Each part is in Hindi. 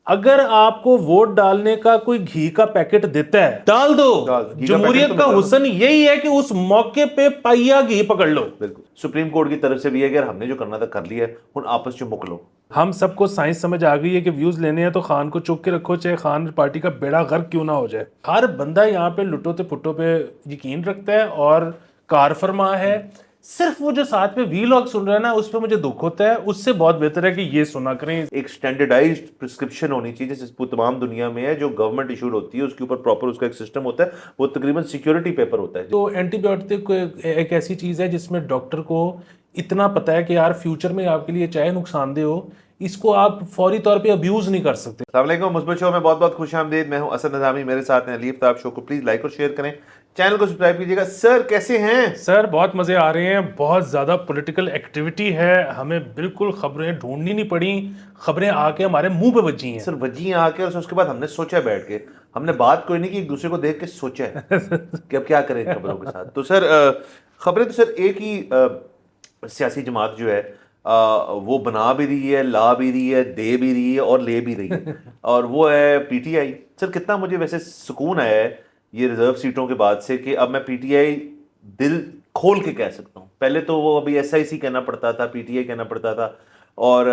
अगर आपको वोट डालने का कोई घी का पैकेट देता है, डाल दो। जमहूरियत का हुस्न यही है कि उस मौके पे पाइया घी पकड़ लो। बिल्कुल, सुप्रीम कोर्ट की तरफ से भी है कि हमने जो करना था कर लिया है, हुन आपस च मुक लो। हम सबको साइंस समझ आ गई है कि व्यूज लेने हैं तो खान को चुप के रखो, चाहे खान पार्टी का बेड़ा गर्क क्यों ना हो जाए। हर बंदा यहाँ पे लुटो ते पुटो पे यकीन रखता है और कार फरमा है। सिर्फ वो जो साथ में वीलॉग सुन रहा है ना, उस पर मुझे दुख होता है। उससे बहुत बेहतर है कि ये सुना करें। एक स्टैंडर्डाइज्ड प्रिस्क्रिप्शन होनी चाहिए जैसे तमाम दुनिया में है, जो गवर्नमेंट इशूड होती है, उसके ऊपर प्रॉपर उसका एक सिस्टम होता है, वो तकरीबन सिक्योरिटी पेपर होता है। तो एंटीबायोटिक एक ऐसी चीज है जिसमें डॉक्टर को इतना पता है कि यार फ्यूचर में आपके लिए चाहे नुकसानदेह हो, इसको आप फौरी तौर पे अब्यूज नहीं कर सकते। अस्सलाम वालेकुम, मुस्बत शो में बहुत बहुत खुशामदीद। मैं हूं असद निज़ामी, मेरे साथ हैं अलीफ। आप शो को प्लीज लाइक और शेयर करें, चैनल को सब्सक्राइब कीजिएगा। सर कैसे हैं? सर बहुत मजे आ रहे हैं, बहुत ज्यादा पॉलिटिकल एक्टिविटी है, हमें बिल्कुल खबरें ढूंढनी नहीं पड़ी, खबरें आके हमारे मुंह पे बजी हैं। सर वजी आके और उसके बाद हमने सोचा बैठ के, हमने बात कोई नहीं की, एक दूसरे को देख के सोचा है कि अब क्या करें इन खबरों के साथ। तो सर खबरें तो सर एक ही सियासी जमात जो है वो बना भी रही है, ला भी रही है, दे भी रही है और ले भी रही है, और वो है पीटीआई। सर कितना मुझे वैसे सुकून आया है ये रिजर्व सीटों के बाद से कि अब मैं पीटीआई दिल खोल के कह सकता हूँ। पहले तो वो अभी एसआईसी कहना पड़ता था, पीटीआई कहना पड़ता था, और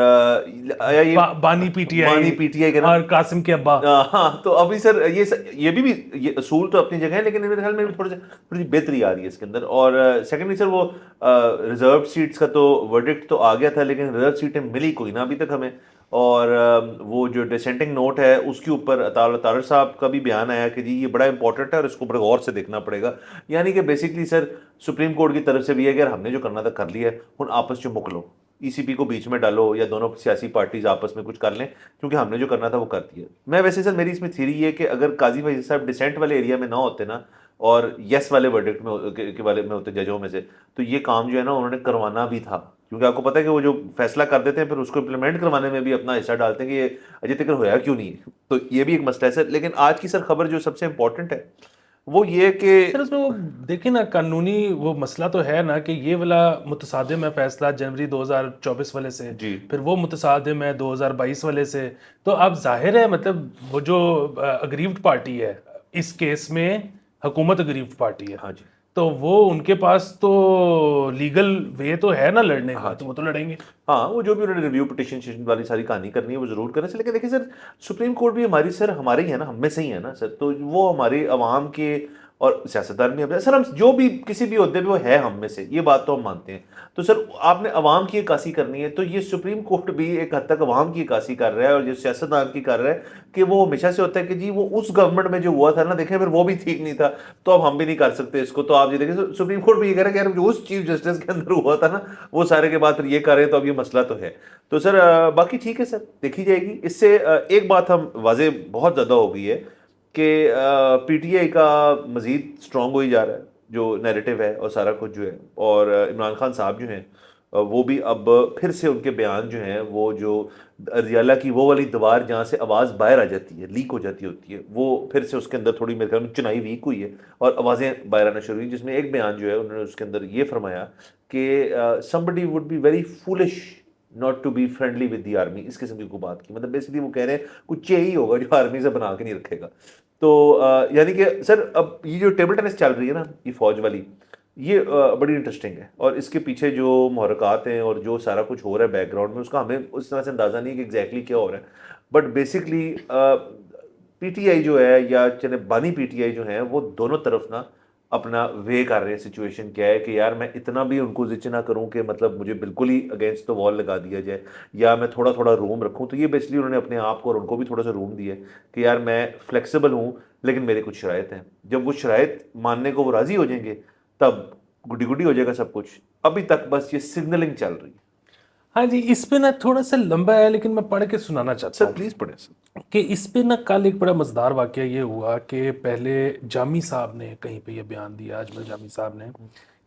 ये बानी पीटीआई कहना और कासिम के अब्बा। हाँ। तो अभी सर ये ये असूल तो अपनी जगह है, लेकिन मेरे ख्याल में थोड़ी सी बेहतरी आ रही है इसके अंदर। और सेकेंडली सर वो रिजर्व सीट्स का तो वर्डिक्ट तो आ गया था, लेकिन रिजर्व सीटें मिली कोई ना अभी तक हमें। और वो जो डिसेंटिंग नोट है उसके ऊपर तारड़ साहब का भी बयान आया कि जी ये बड़ा इंपॉर्टेंट है और इसको बड़े गौर से देखना पड़ेगा। यानी कि बेसिकली सर सुप्रीम कोर्ट की तरफ से भी है कि यार हमने जो करना था कर लिया है, हुन आपस में मुक लो, ईसीपी को बीच में डालो या दोनों सियासी पार्टीज आपस में कुछ कर लें, क्योंकि हमने जो करना था वो कर दिया। मैं वैसे सर मेरी इसमें थ्योरी है कि अगर काजी भाई साहब डिसेंट वाले एरिया में ना होते ना और यस वाले वर्डिक्ट में के बारे में होते जजों में से, तो ये काम जो है ना उन्होंने करवाना भी था। क्योंकि आपको पता है कि वो जो फैसला कर देते हैं फिर उसको इम्प्लीमेंट करवाने में भी अपना हिस्सा डालते हैं कि ये अजय तक होया क्यों नहीं है। तो ये भी एक मसला है सर। लेकिन आज की सर खबर जो सबसे इंपॉर्टेंट है वो ये कि सर उसमें वो देखिए ना, कानूनी वो मसला तो है ना कि ये वाला मुतसादिम है फैसला जनवरी 2024 वाले से, जी फिर वो मुतसादिम है 2022 वाले से। तो अब जाहिर है मतलब वो जो अग्रीव्ड पार्टी है इस केस में, हुकूमत अग्रीव्ड पार्टी है, हाँ जी तो वो उनके पास तो लीगल वे तो है ना लड़ने का, हाँ तो जी वो तो लड़ेंगे। हाँ, वो जो भी उन्होंने रिव्यू पिटिशन वाली सारी कहानी करनी है वो जरूर करें सर। लेकिन देखिए सर, सुप्रीम कोर्ट भी हमारी सर हमारे ही है ना, हम में से ही है ना सर। तो वो हमारे अवाम के और सियासतदान भी हम सर, हम जो भी किसी भी ओहदे पे वो है हम में से, ये बात तो हम मानते हैं। तो सर आपने अवाम की अक्कासी करनी है, तो ये सुप्रीम कोर्ट भी एक हद तक अवाम की अक्कासी कर रहा है और जो सियासतदान की कर रहा है कि वो हमेशा से होता है कि जी वो उस गवर्नमेंट में जो हुआ था ना, देखें फिर वो भी ठीक नहीं था, तो अब हम भी नहीं कर सकते इसको। तो आप ये देखिए सुप्रीम कोर्ट भी ये कह रहा है कि यार जो उस चीफ जस्टिस के अंदर हुआ था ना, वो सारे के बाद फिर ये कर रहे हैं, तो अब ये मसला तो है। तो सर बाकी ठीक है सर, देखी जाएगी। इससे एक बात हम वाजे बहुत ज़्यादा हो गई है कि पीटीआई का मज़ीद स्ट्रॉन्ग हो ही जा रहा है जो नैरेटिव है और सारा कुछ जो है। और इमरान खान साहब जो हैं वो भी अब फिर से उनके बयान जो हैं, वो जो रियाला की वो वाली दीवार जहाँ से आवाज़ बाहर आ जाती है, लीक हो जाती होती है, वो फिर से उसके अंदर थोड़ी मेरे ख्याल में चुनाई वीक हुई है और आवाज़ें बाहर आना शुरू हुई। जिसमें एक बयान जो है उन्होंने उसके अंदर ये फरमाया कि somebody would be very foolish not to be friendly with the army. इस किस्म की कोई बात की, मतलब बेसिकली वो कह रहे हैं कुछ ही होगा जो आर्मी से बना के नहीं रखेगा। तो यानी कि सर अब ये जो टेबल टेनिस चल रही है ना, ये फौज वाली, ये बड़ी इंटरेस्टिंग है। और इसके पीछे जो मुहरकात हैं और जो सारा कुछ हो रहा है बैकग्राउंड में, उसका हमें उस तरह से अंदाज़ा नहीं है कि एग्जैक्टली क्या हो रहा है। बट बेसिकली पीटीआई जो है या चले बानी पीटीआई जो है, वो दोनों तरफ ना अपना वे कर रहे हैं। सिचुएशन क्या है कि यार मैं इतना भी उनको जिच ना करूं कि मतलब मुझे बिल्कुल ही अगेंस्ट द वॉल लगा दिया जाए, या मैं थोड़ा थोड़ा रूम रखूं। तो ये बेसिकली उन्होंने अपने आप को और उनको भी थोड़ा सा रूम दिया है कि यार मैं फ्लेक्सिबल हूं, लेकिन मेरे कुछ शराइत हैं। जब वो शराइत मानने को वो राजी हो जाएंगे तब गुडी गुडी हो जाएगा सब कुछ। अभी तक बस ये सिग्नलिंग चल रही है। हाँ जी, इस पे ना थोड़ा सा लंबा है लेकिन मैं पढ़ के सुनाना चाहता सर हूँ प्लीज पढ़े सर। कि इस पे ना कल एक बड़ा मजेदार वाकया ये हुआ कि पहले जामी साहब ने कहीं पे ये बयान दिया, अजमल जामी साहब ने,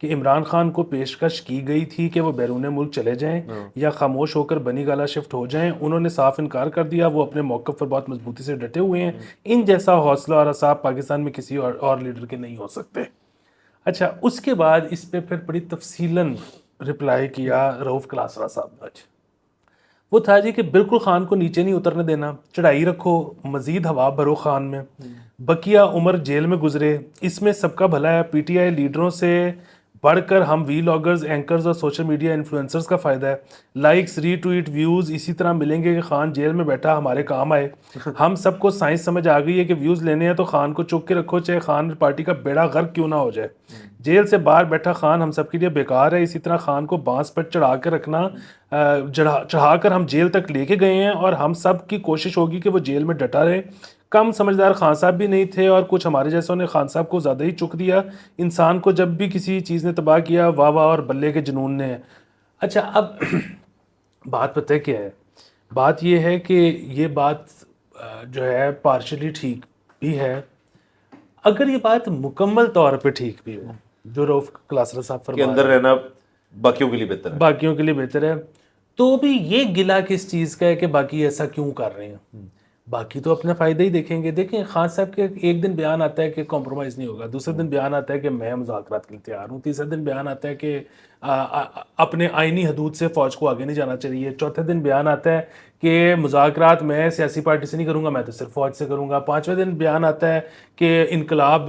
कि इमरान खान को पेशकश की गई थी कि वो बैरून मुल्क चले जाएं या खामोश होकर बनी गाला शिफ्ट हो जाएं। उन्होंने साफ इनकार कर दिया, वो अपने मौक़िफ़ पर बहुत मजबूती से डटे हुए हैं। इन जैसा हौसला और असाब पाकिस्तान में किसी और लीडर के नहीं हो सकते। अच्छा, उसके बाद इस पे फिर बड़ी तफसीलन रिप्लाई किया रऊफ़ क्लासरा साहब ने। वो था जी कि बिल्कुल खान को नीचे नहीं उतरने देना, चढ़ाई रखो, मजीद हवा भरो खान में, बकिया उम्र जेल में गुजरे, इसमें सबका भला है। पीटीआई लीडरों से बढ़कर हम वीलॉगर्स, एंकर्स और सोशल मीडिया इन्फ्लुएंसर्स का फ़ायदा है। लाइक्स, रीट्वीट, व्यूज़ इसी तरह मिलेंगे कि खान जेल में बैठा हमारे काम आए। हम सबको साइंस समझ आ गई है कि व्यूज़ लेने हैं तो खान को चुप के रखो, चाहे खान पार्टी का बेड़ा गर्क क्यों ना हो जाए। जेल से बाहर बैठा खान हम सबके लिए बेकार है। इसी तरह खान को बांस पर चढ़ा के रखना, चढ़ाकर हम जेल तक लेके गए हैं और हम सब की कोशिश होगी कि वो जेल में डटा रहे। कम समझदार खान साहब भी नहीं थे और कुछ हमारे जैसों ने खान साहब को ज़्यादा ही चुक दिया। इंसान को जब भी किसी चीज़ ने तबाह किया, वाह वाह और बल्ले के जुनून ने। अच्छा, अब बात पता है क्या है? बात ये है कि ये बात जो है पार्शली ठीक भी है। अगर ये बात मुकम्मल तौर पे ठीक भी हो, जो रऊफ क्लासरा साहब के फरमा अंदर रहे हैं, रहना बाकियों के लिए बेहतर है। बाकियों के लिए बेहतर है, तो भी ये गिला किस चीज़ का है कि बाकी ऐसा क्यों कर रहे हैं? बाकी तो अपना फ़ायदा ही देखेंगे। देखें, खान साहब के एक दिन बयान आता है कि कॉम्प्रोमाइज़ नहीं होगा, दूसरे दिन बयान आता है कि मैं मुज़ाकरात के लिए तैयार हूँ, तीसरे दिन बयान आता है कि अपने आइनी हदूद से फ़ौज को आगे नहीं जाना चाहिए, चौथे दिन बयान आता है कि मुज़ाकरात मैं सियासी पार्टी से नहीं करूँगा, मैं तो सिर्फ फ़ौज से करूँगा, पाँचवें दिन बयान आता है कि इनकलाब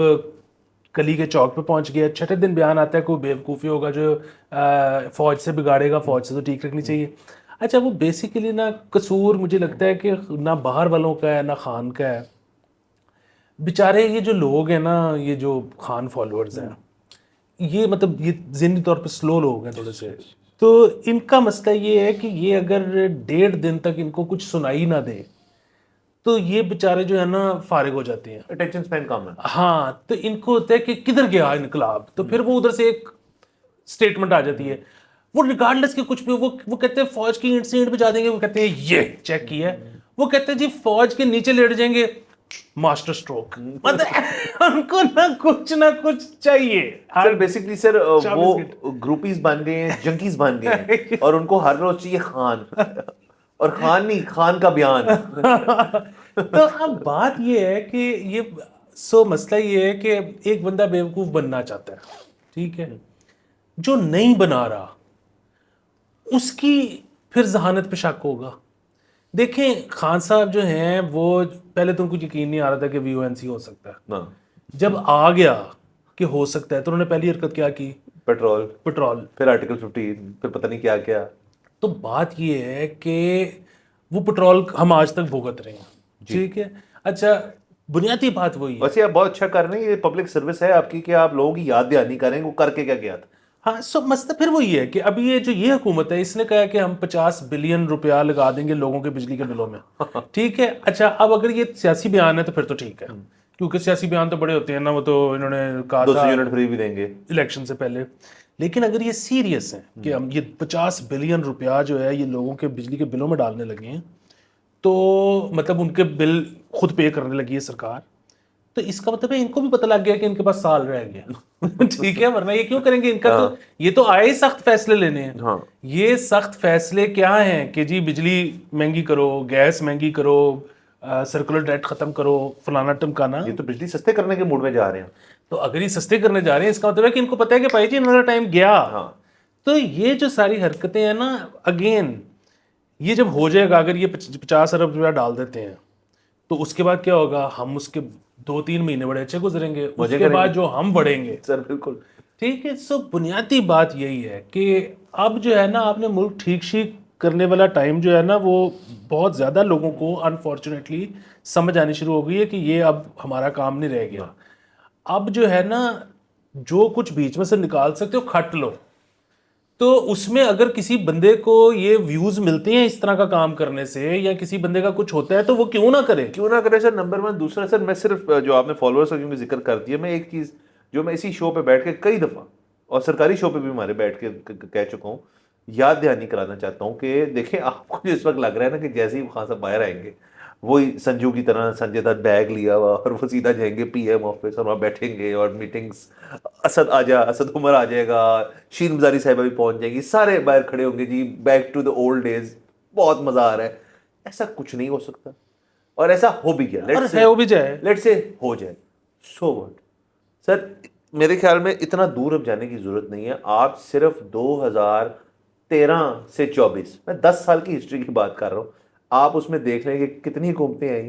कली के चौक पे पहुंच गया, छठे दिन बयान आता है कोई बेवकूफ़ी होगा जो फ़ौज से बिगाड़ेगा, फ़ौज से तो ठीक रखनी चाहिए। अच्छा, वो बेसिकली ना कसूर मुझे लगता है कि ना बाहर वालों का है ना खान का है। बेचारे ये जो लोग हैं ना, ये जो खान फॉलोअर्स हैं, ये मतलब ये ज़हनी तौर पे स्लो लोग हैं थोड़े से। तो इनका मसला ये है कि ये अगर 1.5 दिन तक इनको कुछ सुनाई ना दे तो ये बेचारे जो है ना फारिग हो जाते हैं। अटेंशन स्पैन कम है। हाँ, तो इनको होता है कि किधर गया इनकलाब, तो फिर वो उधर से एक स्टेटमेंट आ जाती है। वो रिगार्डलेस के कुछ भी वो कहते हैं फौज की ईंट से ईंट बजा देंगे, वो कहते हैं ये चेक किया है, वो कहते हैं जी फौज के नीचे लेट जाएंगे, मास्टर स्ट्रोक। मतलब उनको ना कुछ चाहिए। सर बेसिकली सर वो 24 ग्रुपीज बन गए हैं, जंकीज बन गए हैं और उनको हर रोज चाहिए खान और खान नहीं, खान का बयान। तो अब बात ये है कि ये मसला ये है कि एक बंदा बेवकूफ बनना चाहता है, ठीक है, जो नहीं बना रहा उसकी फिर जहानत पे शक होगा। देखें, खान साहब जो हैं वो पहले तो उनको यकीन नहीं आ रहा था कि वीओएनसी हो सकता है। ना जब आ गया कि हो सकता है तो उन्होंने पहली हरकत क्या की? Petrol, petrol. फिर आर्टिकल 15, फिर पता नहीं क्या क्या। तो बात ये है कि वो पेट्रोल हम आज तक भुगत रहे हैं, ठीक है। अच्छा, बुनियादी बात वही है। वैसे आप बहुत अच्छा कर रहे हैं, ये पब्लिक सर्विस है आपकी कि आप लोगों की याद दहानी करेंगे वो करके क्या गया था। हाँ, सो मसला फिर वही है कि अभी ये जो ये हुकूमत है, इसने कहा कि हम 50 बिलियन रुपया लगा देंगे लोगों के बिजली के बिलों में, ठीक है। अच्छा, अब अगर ये सियासी बयान है तो फिर तो ठीक है, क्योंकि सियासी बयान तो बड़े होते हैं ना, वो तो इन्होंने कहा 200 था यूनिट फ्री भी देंगे इलेक्शन से पहले। लेकिन अगर ये सीरियस है कि हम ये 50 बिलियन रुपया जो है ये लोगों के बिजली के बिलों में डालने लगे हैं, तो मतलब उनके बिल खुद पे करने लगी है सरकार, तो इसका मतलब है इनको भी पता लग गया कि इनके पास साल रह गया। ठीक है, वरना ये क्यों करेंगे? इनका तो ये तो आए ही सख्त फैसले लेने हैं। हाँ। ये सख्त फैसले क्या हैं कि जी बिजली महंगी करो, गैस महंगी करो, सर्कुलर डेट खत्म करो, फलाना टमकाना। ये तो बिजली सस्ते करने के मूड में जा रहे हैं। तो अगर ये सस्ते करने जा रहे हैं, इसका मतलब है कि इनको पता है कि भाई जी इन्होंने टाइम गया। हाँ। तो ये जो सारी हरकतें हैं ना, अगेन ये जब हो जाएगा, अगर ये 50 अरब रुपया डाल देते हैं तो उसके बाद क्या होगा? हम उसके 2-3 महीने बड़े अच्छे गुजरेंगे, उसके बाद जो हम बढ़ेंगे। सर बिल्कुल ठीक है। सो बुनियादी बात यही है कि अब जो है ना, आपने मुल्क ठीक ठीक करने वाला टाइम जो है ना, वो बहुत ज़्यादा लोगों को अनफॉर्चुनेटली समझ आनी शुरू हो गई है कि ये अब हमारा काम नहीं रह गया। अब जो है ना, जो कुछ बीच में से निकाल सकते हो खट लो। तो उसमें अगर किसी बंदे को ये व्यूज मिलते हैं इस तरह का काम करने से, या किसी बंदे का कुछ होता है, तो वो क्यों ना करे? सर। नंबर 1। दूसरा सर, मैं सिर्फ जो आपने फॉलोअर्स का क्योंकि जिक्र कर दिया, मैं एक चीज़ जो मैं इसी शो पे बैठ के कई दफ़ा और सरकारी शो पे भी हमारे बैठ के कह चुका हूँ, याद दहानी कराना चाहता हूँ कि देखें, आपको इस वक्त लग रहा है ना कि जैसे ही खान साहब बाहर आएंगे, वही संजू की तरह संजय दत्त बैग लिया हुआ और वो सीधा जाएंगे पीएम ऑफिस और वहाँ बैठेंगे और मीटिंग्स, असद उमर आ जाएगा, शीन मजारी साहिबा भी पहुंच जाएंगी, सारे बाहर खड़े होंगे, जी back to the old days, बहुत मजा आ रहा है। ऐसा कुछ नहीं हो सकता और ऐसा हो भी गया। लेट्स से हो जाए, सो व्हाट सर। मेरे ख्याल में इतना दूर अब जाने की जरूरत नहीं है। आप सिर्फ 2000 13 से 24, मैं 10 साल की हिस्ट्री की बात कर रहा हूँ। आप उसमें देख लेंगे कितनी हुकूमतें आई,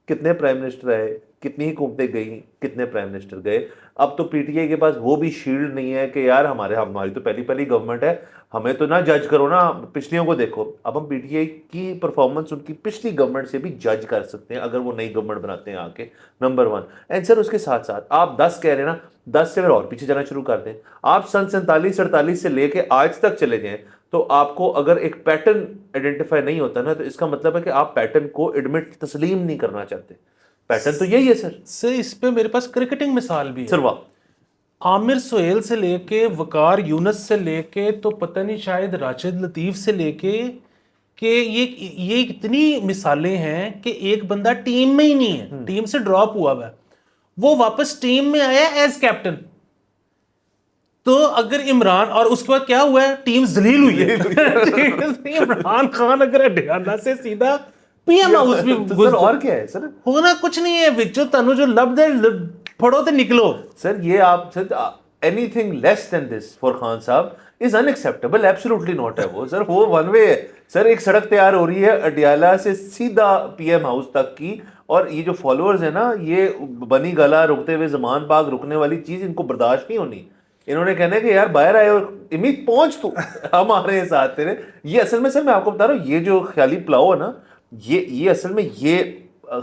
कितने प्राइम मिनिस्टर आए, कितनी हुकूमतें गई, कितने प्राइम मिनिस्टर गए। अब तो पीटीआई के पास वो भी शील्ड नहीं है कि यार हमारी तो पहली गवर्नमेंट है, हमें तो ना जज करो ना, पिछलियों को देखो। अब हम पीटीआई की परफॉर्मेंस उनकी पिछली गवर्नमेंट से भी जज कर सकते हैं अगर वो नई गवर्नमेंट बनाते हैं आके, नंबर 1। एंड सर उसके साथ साथ आप 10 कह रहे हैं ना, 10 से फिर और पीछे जाना शुरू कर दें। आप सन 47-48 से लेके आज तक चले जाएं, तो आपको अगर एक पैटर्न आइडेंटिफाई नहीं होता ना, तो इसका मतलब है कि आप पैटर्न को एडमिट तस्लीम नहीं करना चाहते। पैटर्न तो यही है सर। इस पे मेरे पास क्रिकेटिंग मिसाल भी है। सर वाह, आमिर सुहेल से लेके वकार यूनस से लेके तो पता नहीं शायद राशिद लतीफ से लेके कि ये इतनी मिसालें हैं कि एक बंदा टीम में ही नहीं है, टीम से ड्रॉप हुआ है, वो वापस टीम में आया एज कैप्टन। तो अगर इमरान, और उसके बाद क्या हुआ है, टीम जलील हुई है। इमरान खान अगर हरियाणा से सीधा पीएम हाउस भी तो सर और क्या है सर, होना कुछ नहीं है, विचो तनु जो लब दे फड़ो ते निकलो। सर ये आप sir anything less than this for Khan साहब इज अनएक्सेप्टेबल, एब्सोल्युटली नॉट है वो सर। वो वन वे है सर। एक सड़क तैयार हो रही है अडियाला से सीधा पीएम हाउस तक की, और ये जो फॉलोअर्स है ना, ये बनी गला रुकते हुए जमान पाक रुकने वाली चीज इनको बर्दाश्त नहीं होनी। इन्होंने कहना है कि यार बाहर आए और इमीद पहुंच तू, हम आ रहे हैं साथ तेरे। ये असल में सर मैं आपको बता रहा हूँ, ये जो ख्याली पुलाव है ना, ये असल में ये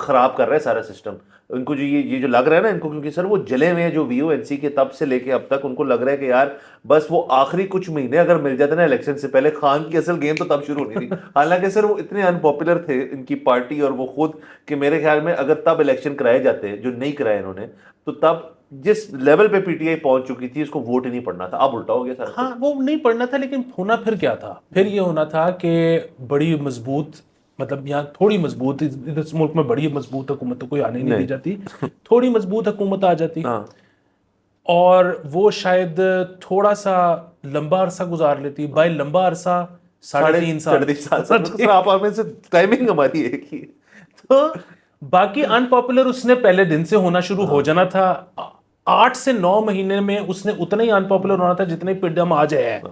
खराब कर रहा है सारा सिस्टम। उनको जो ये जो लग रहा है ना इनको, क्योंकि सर वो जले हुए हैं जो वीओएनसी के तब से लेके अब तक, उनको लग रहा है कि यार बस वो आखिरी कुछ महीने अगर मिल जाते ना इलेक्शन से पहले, खान की असल गेम तो तब शुरू होनी थी। हालांकि सर वो इतने अनपॉपुलर थे इनकी पार्टी और वो खुद, कि मेरे ख्याल में अगर तब इलेक्शन कराए जाते जो नहीं कराए इन्होंने, तो तब जिस लेवल पे पीटीआई पहुंच चुकी थी उसको वोट ही नहीं पड़ना था। अब उल्टा हो गया सर। हाँ, वो नहीं पढ़ना था, लेकिन होना फिर क्या था, फिर ये होना था कि बड़ी मजबूत, मतलब यहाँ थोड़ी मजबूत, इस मुल्क में बड़ी मजबूत हुकूमत तो कोई आने नहीं दी जाती, थोड़ी मजबूत हुकूमत आ जाती, और वो शायद थोड़ा सा लंबा अरसा गुजार लेती। भाई लंबा अरसा 3.5 साल। आप में से टाइमिंग हमारी एक ही। तो बाकी अनपॉपुलर उसने पहले दिन से होना शुरू हो जाना था। 8 से 9 महीने में उसने उतना ही अनपॉपुलर होना था जितने पिड्डम आज है।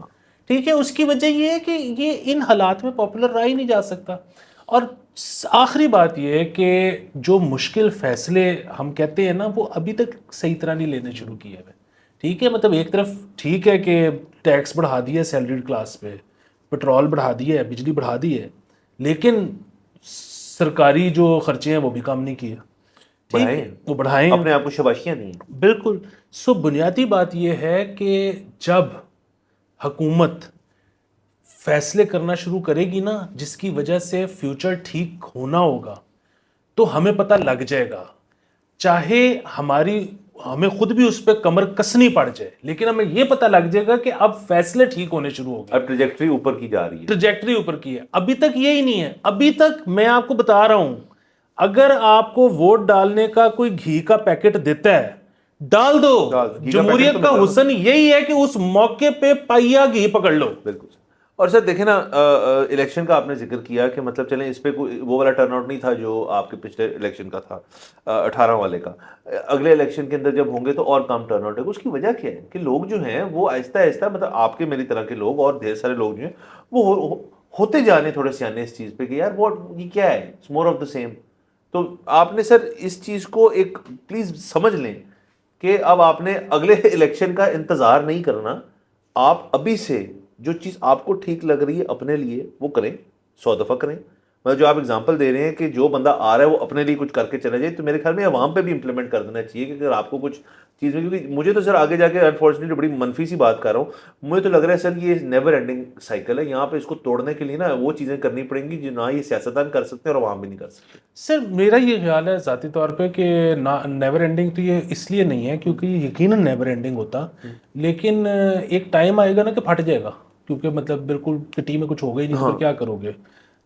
ठीक है, उसकी वजह ये है कि ये इन हालात में पॉपुलर रहा ही नहीं जा सकता। और आखिरी बात ये है कि जो मुश्किल फैसले हम कहते हैं ना, वो अभी तक सही तरह नहीं लेने शुरू किए हुए। ठीक है, मतलब एक तरफ ठीक है कि टैक्स बढ़ा दिया सैलरीड क्लास पे, पेट्रोल बढ़ा दिया है, बिजली बढ़ा दी है, लेकिन सरकारी जो खर्चे हैं वो भी कम नहीं किए। ठीक है, वो बढ़ाएं, अपने आप को शाबाशियां नहीं। बिल्कुल। सो बुनियादी बात यह है कि जब हुकूमत फैसले करना शुरू करेगी ना, जिसकी वजह से फ्यूचर ठीक होना होगा, तो हमें पता लग जाएगा। चाहे हमें खुद भी उस पर कमर कसनी पड़ जाए, लेकिन हमें यह पता लग जाएगा कि अब फैसले ठीक होने शुरू हो गए। अब ट्रैजेक्टरी ऊपर की जा रही है। ट्रैजेक्टरी ऊपर की है। अभी तक यही नहीं है। अभी तक मैं आपको बता रहा हूं, अगर आपको वोट डालने का कोई घी का पैकेट देता है, डाल दो। जमहूरियत का हुस्न यही है कि उस मौके पे पाइया घी पकड़ लो। बिल्कुल। और सर देखें ना, इलेक्शन का आपने जिक्र किया कि मतलब चलें इस पे कोई वो वाला टर्नआउट नहीं था जो आपके पिछले इलेक्शन का था, 18 वाले का। अगले इलेक्शन के अंदर जब होंगे तो और कम टर्नआउट है। उसकी वजह क्या है कि लोग जो हैं वो आहिस्ता आहिस्ता, मतलब आपके मेरी तरह के लोग और ढेर सारे लोग जो हैं वो होते जा रहे हैं थोड़े सियाने इस चीज़ पे कि यार वो ये क्या है, it's more of the same. तो आपने सर इस चीज़ को एक प्लीज़ समझ लें कि अब आपने अगले इलेक्शन का इंतज़ार नहीं करना। आप अभी से जो चीज़ आपको ठीक लग रही है अपने लिए वो करें, 100 दफ़ा करें। मतलब जो आप एग्जांपल दे रहे हैं कि जो बंदा आ रहा है वो अपने लिए कुछ करके चला जाए, तो मेरे ख्याल में अवाम पे भी इंप्लीमेंट कर देना चाहिए कि अगर आपको कुछ चीज़ में, क्योंकि मुझे तो सर आगे जाके अनफॉर्चुनेटली बड़ी मनफी सी बात कर रहा हूँ, मुझे तो लग रहा है सर ये नेवर एंडिंग साइकिल है। यहाँ पे इसको तोड़ने के लिए ना वो चीज़ें करनी पड़ेंगी जो ना ये सियासतदान कर सकते हैं और अवाम भी नहीं कर सकते। सर मेरा ये ख्याल है ज़ाती तौर पे कि नेवर एंडिंग तो ये इसलिए नहीं है क्योंकि ये यकीनन नेवर एंडिंग होता, लेकिन एक टाइम आएगा ना कि फट जाएगा, क्योंकि मतलब बिल्कुल किटी में कुछ होगा ही नहीं, तो क्या करोगे।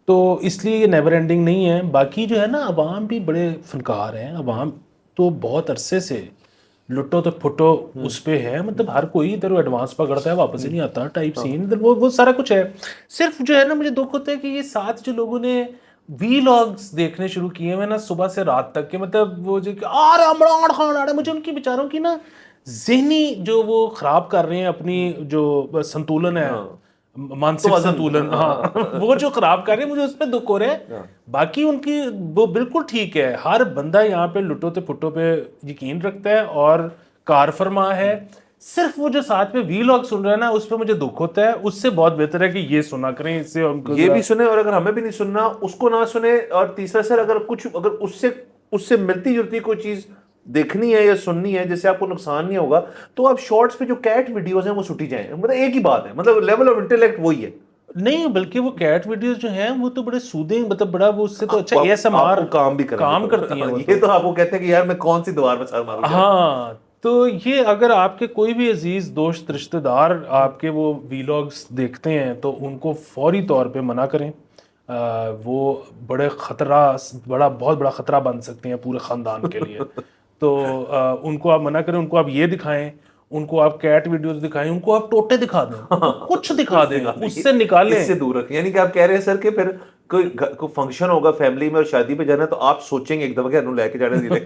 तो इसलिए ये नेवर एंडिंग नहीं है। बाकी जो है ना, अवाम भी बड़े फनकार हैं। अवाम तो बहुत अरसे से लुटो तो फुटो उस पे है, मतलब हर कोई इधर एडवांस पकड़ता है वापस ही नहीं आता टाइप सीन, इधर वो सारा कुछ है। सिर्फ जो है ना, मुझे दुख होता है कि ये साथ जो लोगों ने वीलॉग्स देखने शुरू किए हैं ना सुबह से रात तक के, मतलब वो जो इमरान खान आ रहा है, मुझे उनकी बेचारों की ना जहनी जो वो खराब कर रहे हैं अपनी जो संतुलन है, मानसिक तो वजन, संतुलन, हाँ वो जो खराब कर रहे हैं, मुझे उस पर दुख हो रहा है। हाँ। बाकी उनकी वो बिल्कुल ठीक है, हर बंदा यहाँ पे लुटो ते पुटो पे यकीन रखता है और कार फरमा है। सिर्फ वो जो साथ में वीलॉग सुन रहा है ना, उस पर मुझे दुख होता है। उससे बहुत बेहतर है कि ये सुना करें, इससे उनको ये भी सुने, और अगर हमें भी नहीं सुनना उसको ना सुने। और तीसरा सर, अगर उससे उससे मिलती जुलती कोई चीज देखनी है या सुननी है जिससे आपको नुकसान नहीं होगा, तो आप शॉर्ट्स पे जो कैट वीडियोस हैं वो सुटी जाएं। मतलब एक ही बात है, मतलब लेवल ऑफ इंटेलेक्ट वही है। नहीं, बल्कि वो कैट वीडियोस जो हैं वो तो बड़े सूदिंग, मतलब बड़ा वो, उससे तो अच्छा आपको एएसएमआर काम भी करने काम देते करती हैं हो। वो ये तो। तो आपको कहते हैं कि यार मैं कौन सी दीवार में सर मारूं जा। हाँ, तो ये अगर आपके कोई भी अजीज दोस्त रिश्तेदार आपके वो वीलॉग्स देखते हैं तो उनको फौरी तौर पे मना करें। वो बहुत बड़ा खतरा बन सकते हैं पूरे खानदान के लिए। तो उनको आप मना करें, उनको आप ये दिखाएं, उनको आप कैट वीडियोस दिखाएं, उनको आप टोटे दिखा दें, उनको कुछ दिखा दें, उससे निकालें। इससे दूर रखें। यानी कि आप कह रहे हैं सर कि फिर कोई फंक्शन होगा फैमिली में और शादी पे जाना है, तो आप सोचेंगे एकदम कि अनु लेके जाने धीरे।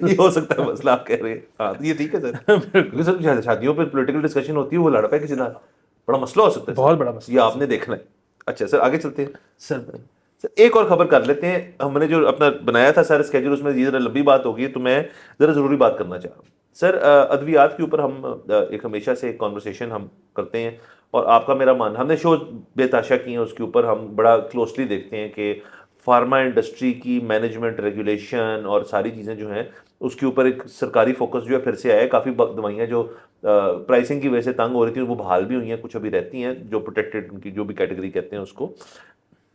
ये हो सकता है मसला, आप कह रहे हैं। हाँ, तो ये ठीक है सर, क्योंकि सर शादियों पे पॉलिटिकल डिस्कशन होती है, वो लड़ पाए किसी ना, बड़ा मसला हो सकता है बहुत सर। बड़ा ये मसला आपने देखना है। अच्छा सर, आगे चलते हैं। सर। सर एक और खबर कर लेते हैं। हमने जो अपना बनाया था सर स्केड्यूल, उसमें ये जरा लंबी बात होगी, तो मैं जरा जरूरी बात करना चाह रहा हूँ सर। अद्वियात के ऊपर हम एक हमेशा से एक कॉन्वर्सेशन हम करते हैं, और आपका मेरा मान, हमने शो बेताशा किए हैं, उसके ऊपर हम बड़ा क्लोजली देखते हैं कि फार्मा इंडस्ट्री की मैनेजमेंट, रेगुलेशन और सारी चीज़ें जो हैं उसके ऊपर एक सरकारी फोकस जो है फिर से आया है। काफ़ी दवाइयाँ जो प्राइसिंग की वजह से तंग हो रही थी वो बहाल भी हुई हैं, कुछ अभी रहती हैं जो प्रोटेक्टेड, उनकी जो भी कैटेगरी कहते हैं उसको।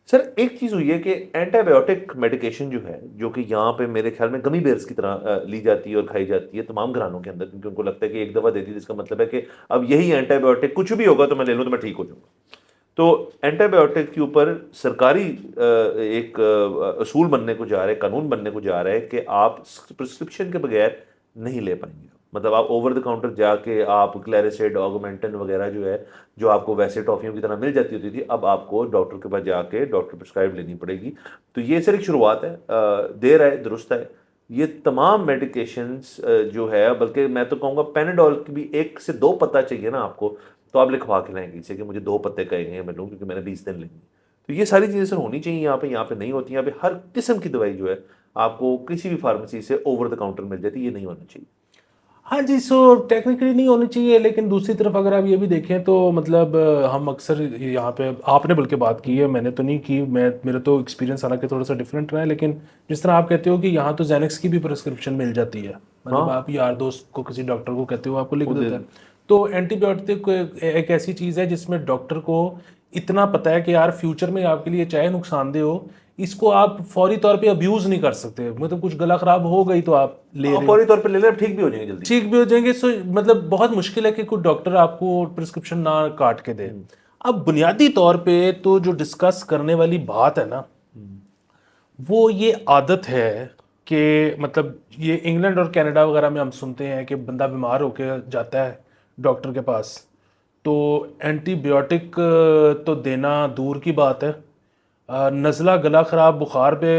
सर एक चीज हुई है कि एंटीबायोटिक मेडिकेशन जो है, जो कि यहाँ पे मेरे ख्याल में गमी बेयर्स की तरह ली जाती है और खाई जाती है तमाम घरानों के अंदर, क्योंकि उनको लगता है कि एक दफा दे दी जिसका मतलब है कि अब यही एंटीबायोटिक, कुछ भी होगा तो मैं ले लूँ तो मैं ठीक हो जाऊंगा। तो एंटीबायोटिक के ऊपर सरकारी एक असूल बनने को जा रहा है, कानून बनने को जा रहा है कि आप प्रिस्क्रिप्शन के बगैर नहीं ले पाएंगे। मतलब आप ओवर द काउंटर जाके आप क्लेरिसिड, ऑगमेंटन वगैरह जो है, जो आपको वैसे टॉफियों की तरह मिल जाती होती थी, अब आपको डॉक्टर के पास जाके डॉक्टर प्रिस्क्राइब लेनी पड़ेगी। तो ये सर एक शुरुआत है, देर है दुरुस्त है। ये तमाम मेडिकेशंस जो है, बल्कि मैं तो कहूँगा पेनाडोल की भी 1 से 2 पत्ता चाहिए ना आपको, तो आप लिखवा के लाएंगे इसे कि मुझे 2 पत्ते कहेंगे मैं लूँ, क्योंकि मैंने 20 दिन लेंगे। तो ये सारी चीज़ें सर होनी चाहिए यहाँ पे नहीं होती। यहाँ पे हर किस्म की दवाई जो है आपको किसी भी फार्मेसी से ओवर द काउंटर मिल जाती है, ये नहीं होना चाहिए। हाँ जी, सो टेक्निकली नहीं होनी चाहिए, लेकिन दूसरी तरफ अगर आप ये भी देखें तो मतलब हम अक्सर यहाँ पे, आपने बल्कि बात की है, मैंने तो नहीं की, मेरा तो एक्सपीरियंस हालांकि थोड़ा सा डिफरेंट रहा है, लेकिन जिस तरह आप कहते हो कि यहाँ तो जेनेक्स की भी प्रिस्क्रिप्शन मिल जाती है, मतलब हाँ, आप यार दोस्त को, किसी डॉक्टर को कहते हो, आपको लिख वो दे देता है। तो एंटीबायोटिक एक ऐसी चीज़ है जिसमें डॉक्टर को इतना पता है कि यार फ्यूचर में आपके लिए चाहे नुकसानदेह हो, इसको आप फौरी तौर पे अब्यूज़ नहीं कर सकते। मतलब कुछ गला खराब हो गई तो आप ले रहे हो, फौरी तौर पे ले लें, आप ठीक भी हो जाएंगे जल्दी। ठीक भी हो जाएंगे। सो मतलब बहुत मुश्किल है कि कोई डॉक्टर आपको प्रिस्क्रिप्शन ना काट के दे। अब बुनियादी तौर पे तो जो डिस्कस करने वाली बात है ना, वो ये आदत है कि मतलब ये इंग्लैंड और कनाडा वगैरह में हम सुनते हैं कि बंदा बीमार होकर जाता है डॉक्टर के पास, तो एंटीबायोटिक तो देना दूर की बात है, नज़ला, गला ख़राब, बुखार पे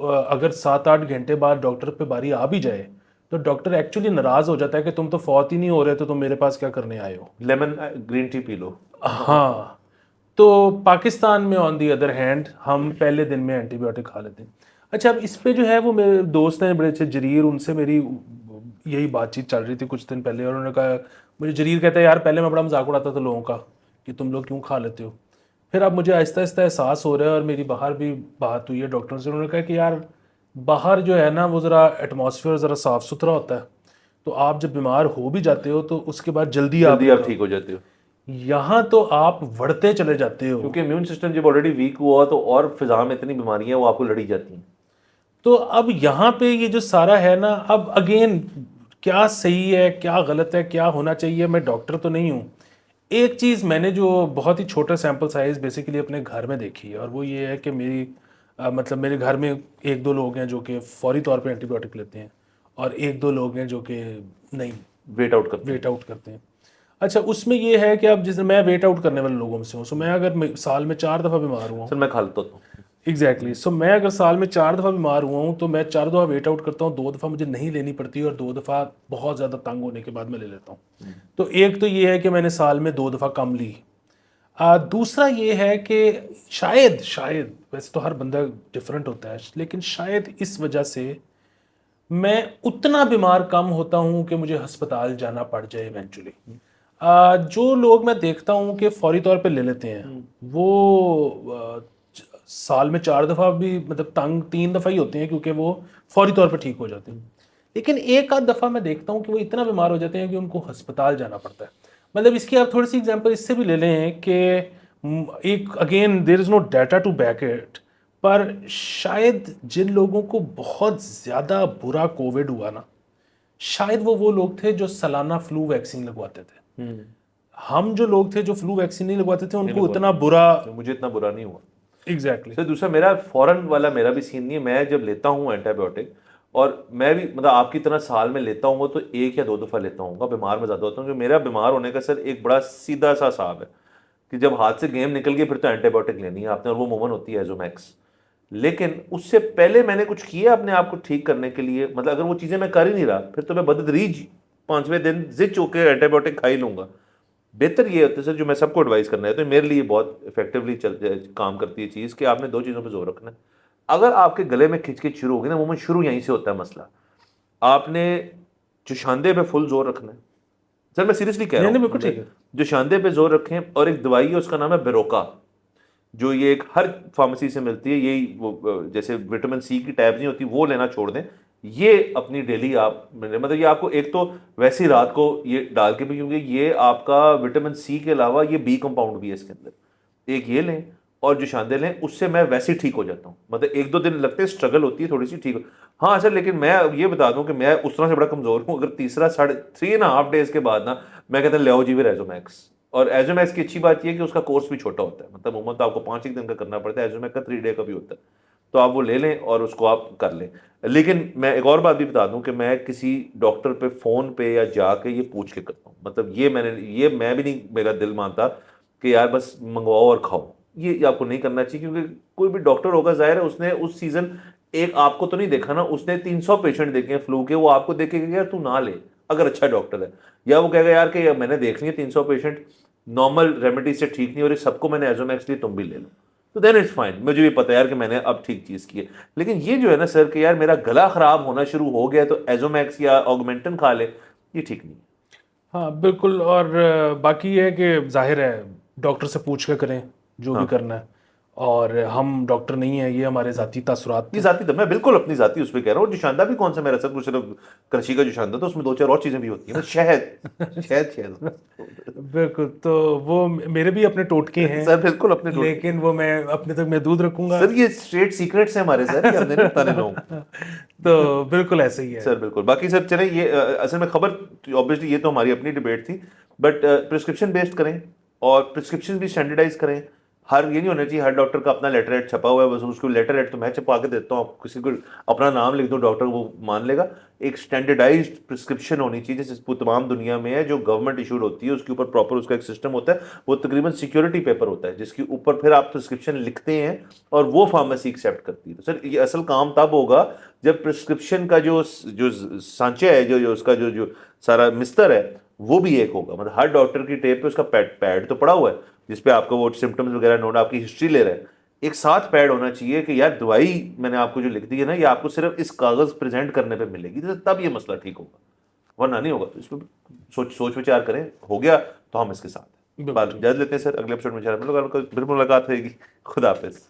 अगर 7-8 घंटे बाद डॉक्टर पे बारी आ भी जाए तो डॉक्टर एक्चुअली नाराज़ हो जाता है कि तुम तो फौत ही नहीं हो रहे, तो तुम मेरे पास क्या करने आए हो। Lemon green tea P low. हाँ, तो पाकिस्तान में ऑन दी अदर हैंड हम पहले दिन में एंटीबायोटिक खा लेते हैं। अच्छा, अब इस पे जो है वो मेरे दोस्त हैं बड़े अच्छे, जरीर, उनसे मेरी यही बातचीत चल रही थी कुछ दिन पहले, और उन्होंने कहा, मुझे जरीर कहता है यार पहले मैं बड़ा मजाक उड़ाता था लोगों का कि तुम लोग क्यों खा लेते हो, फिर अब मुझे आहिस्ता आहिस्ता एहसास हो रहा है, और मेरी बाहर भी बात हुई है डॉक्टर से, उन्होंने कहा कि यार बाहर जो है ना वो ज़रा एटमॉस्फेयर ज़रा साफ़ सुथरा होता है, तो आप जब बीमार हो भी जाते हो तो उसके बाद जल्दी आप जल्दी आप ठीक हो जाते हो, यहाँ तो आप बढ़ते चले जाते हो। क्योंकि इम्यून सिस्टम जब ऑलरेडी वीक हुआ तो और फिजा में इतनी बीमारियां वो आपको लड़ी जाती हैं। तो अब यहाँ पे ये जो सारा है ना, अब अगेन क्या सही है क्या गलत है, क्या होना चाहिए, मैं डॉक्टर तो नहीं हूँ। एक चीज़ मैंने जो बहुत ही छोटा सैंपल साइज बेसिकली अपने घर में देखी है, और वो ये है कि मेरी मतलब मेरे घर में 1-2 लोग हैं जो कि फौरी तौर पे एंटीबायोटिक लेते हैं, और 1-2 लोग हैं जो कि नहीं, वेट आउट करते हैं। वेट आउट करते हैं। अच्छा, उसमें ये है कि अब जैसे मैं वेट आउट करने वाले लोगों में से हूँ, सो मैं अगर साल में 4 दफ़ा बीमार हुआ हूँ, सर मैं खा लेता हूँ। एग्जैक्टली, सो मैं अगर साल में 4 दफ़ा बीमार हुआ हूँ तो मैं 4 दफ़ा वेट आउट करता हूँ, 2 दफ़ा मुझे नहीं लेनी पड़ती है, और 2 दफ़ा बहुत ज़्यादा तंग होने के बाद मैं ले लेता हूँ। तो एक तो ये है कि मैंने साल में 2 दफ़ा कम ली। दूसरा ये है कि शायद वैसे तो हर बंदा डिफरेंट होता है, लेकिन शायद इस वजह से मैं उतना बीमार कम होता हूँ कि मुझे अस्पताल जाना पड़ जाए इवेंचुअली। जो लोग मैं देखता हूँ कि फौरी तौर पे ले लेते हैं, वो साल में 4 दफ़ा भी, मतलब तंग 3 दफ़ा ही होते हैं, क्योंकि वो फौरी तौर पे ठीक हो जाते हैं। लेकिन एक आध दफ़ा मैं देखता हूँ कि वो इतना बीमार हो जाते हैं कि उनको अस्पताल जाना पड़ता है। मतलब इसकी आप थोड़ी सी एग्जांपल इससे भी ले लें कि एक again there is no data to back it, पर शायद जिन लोगों को बहुत ज़्यादा बुरा कोविड हुआ ना, शायद वो लोग थे जो सालाना फ्लू वैक्सीन लगवाते थे। हम जो लोग थे जो फ्लू वैक्सीन नहीं लगवाते थे, उनको इतना बुरा, मुझे इतना बुरा नहीं हुआ। एग्जैक्टली। सर दूसरा मेरा फौरन वाला मेरा भी सीन नहीं है। मैं जब लेता हूँ एंटीबायोटिक, और मैं भी मतलब आपकी तरह साल में लेता हूँ तो 1 या 2 दफ़ा लेता हूँ, बीमार में ज़्यादा होता हूँ। क्योंकि मेरा बीमार होने का सर एक बड़ा सीधा सा हिसाब है कि जब हाथ से गेम निकल गई फिर तो एंटीबायोटिक लेनी है आपने, और वो मोमन होती है एजोमैक्स। लेकिन उससे पहले मैंने कुछ किया अपने आप को ठीक करने के लिए, मतलब अगर वो चीज़ें मैं कर ही नहीं रहा फिर तो मैं बदतरीज 5वें दिन जिद होकर एंटीबायोटिक खा ही लूँगा। बेहतर ये होता है सर, जो मैं सबको एडवाइस करना है, तो मेरे लिए बहुत इफेक्टिवली काम करती है चीज़, कि आपने 2 चीज़ों पे जोर रखना है। अगर आपके गले में खिंच शुरू होगी ना, वो शुरू यहीं से होता है मसला, आपने जोशांदे पे फुल जोर रखना है। सर मैं सीरियसली कह रहा नहीं हूँ, बिल्कुल ठीक है। जोशांदे पे जोर रखें। और एक दवाई है उसका नाम है बेरोका, जो ये एक हर फार्मेसी से मिलती है, यही वो जैसे विटामिन सी की टैब्स नहीं होती, वो लेना छोड़ दें। ये अपनी डेली आप, मतलब ये आपको एक तो वैसी रात को ये डाल के भी, क्योंकि ये आपका विटामिन सी के अलावा ये बी कंपाउंड भी है इसके अंदर, एक ये लें और जो शांदे लें, उससे मैं वैसे ही ठीक हो जाता हूँ। मतलब 1-2 दिन लगते हैं, स्ट्रगल होती है थोड़ी सी ठीक हो। हाँ सर, लेकिन मैं ये बता दूं कि मैं उस तरह से बड़ा कमजोर हूँ, अगर तीसरा 3.5 डेज के बाद ना मैं कहता ले आओ जी एजोमैक्स। और एजोमैक्स की अच्छी बात यह है कि उसका कोर्स भी छोटा होता है, मतलब उम्र तो आपको 5 दिन का करना पड़ता है, एजोमैक्स का 3 डे का भी होता है। तो आप वो ले लें और उसको आप कर लें। लेकिन मैं एक और बात भी बता दूं कि मैं किसी डॉक्टर पे फ़ोन पे या जाके ये पूछ के करता हूँ। मतलब ये मैं भी नहीं, मेरा दिल मानता कि यार बस मंगवाओ और खाओ, ये आपको नहीं करना चाहिए। क्योंकि कोई भी डॉक्टर होगा, जाहिर है उसने उस सीज़न एक आपको तो नहीं देखा ना, उसने 300 पेशेंट देखे हैं फ्लू के, वो आपको देखेगा यार तू ना ले, अगर अच्छा डॉक्टर है। या वो कहेगा यार कि मैंने देख लिया 300 पेशेंट, नॉर्मल रेमेडी से ठीक नहीं हो रही, सबको मैंने एजोमैक्स लिए, तुम भी ले लो, तो देन इट्स फाइन। मुझे भी पता है यार कि मैंने अब ठीक चीज़ की है। लेकिन ये जो है ना सर कि यार मेरा गला खराब होना शुरू हो गया तो एजोमैक्स या ऑगमेंटन खा ले, ये ठीक नहीं है। हाँ बिल्कुल। और बाकी ये है कि जाहिर है डॉक्टर से पूछ कर करें जो भी हाँ, करना है। और हम डॉक्टर नहीं है, ये हमारे ज़ाती तासुरात ये थे। जाती, मैं बिल्कुल अपनी जाती उस पर कह रहा हूँ। और जोशांदा भी कौन सा मेरा सब कुछ सिर्फ कृषि का जोशांदा, तो उसमें 2-4 और चीजें भी होती है ना, शहद शहद शहद। बिल्कुल, तो वो मेरे भी अपने टोटके हैं, सर बिल्कुल अपने टोटके। लेकिन वो मैं अपने तक महदूद रखूंगा। सर ये स्ट्रेट सीक्रेट्स है हमारे सर, ये हमने नहीं बताने लोगों को। तो बिल्कुल ऐसे ही है। सर बिल्कुल। बाकी सर चले, ये असल में खबर ऑब्वियसली ये तो हमारी अपनी डिबेट थी, बट प्रिस्क्रिप्शन बेस्ड करें और प्रिस्क्रिप्शन भी स्टैंडर्डाइज करें। हर ये नहीं होना चाहिए हर डॉक्टर का अपना लेटर हेड छपा हुआ है, बस उसको लेटर हेड तो मैं छपा के देता हूँ, आप किसी को अपना नाम लिख दो डॉक्टर वो मान लेगा। एक स्टैंडर्डाइज्ड प्रिस्क्रिप्शन होनी चाहिए जैसे वो तमाम दुनिया में है, जो गवर्नमेंट इशूड होती है, उसके ऊपर प्रॉपर उसका एक सिस्टम होता है। वो तकरीबन सिक्योरिटी पेपर होता है जिसके ऊपर फिर आप प्रिस्क्रिप्शन लिखते हैं और वो फार्मेसी एक्सेप्ट करती है। तो सर ये असल काम तब होगा जब प्रिस्क्रिप्शन का जो जो सांचे है, जो उसका जो जो सारा मिस्तर है, वो भी एक होगा। मतलब हर डॉक्टर की टेप पे उसका पैड तो पड़ा हुआ है जिसपे आपका वो सिम्टम्स वगैरह नोट, आपकी हिस्ट्री ले रहा है। एक साथ पैड होना चाहिए कि यार दवाई मैंने आपको जो लिख दी है ना, ये आपको सिर्फ इस कागज प्रेजेंट करने पे मिलेगी, तो तब ये मसला ठीक होगा, वरना नहीं होगा। तो इसमें सोच विचार करें, हो गया तो हम इसके साथ बात बिल्कुल। जायज लेते हैं सर। अगले एपिसोड में फिर मुलाकात होगी। खुदा हाफिज।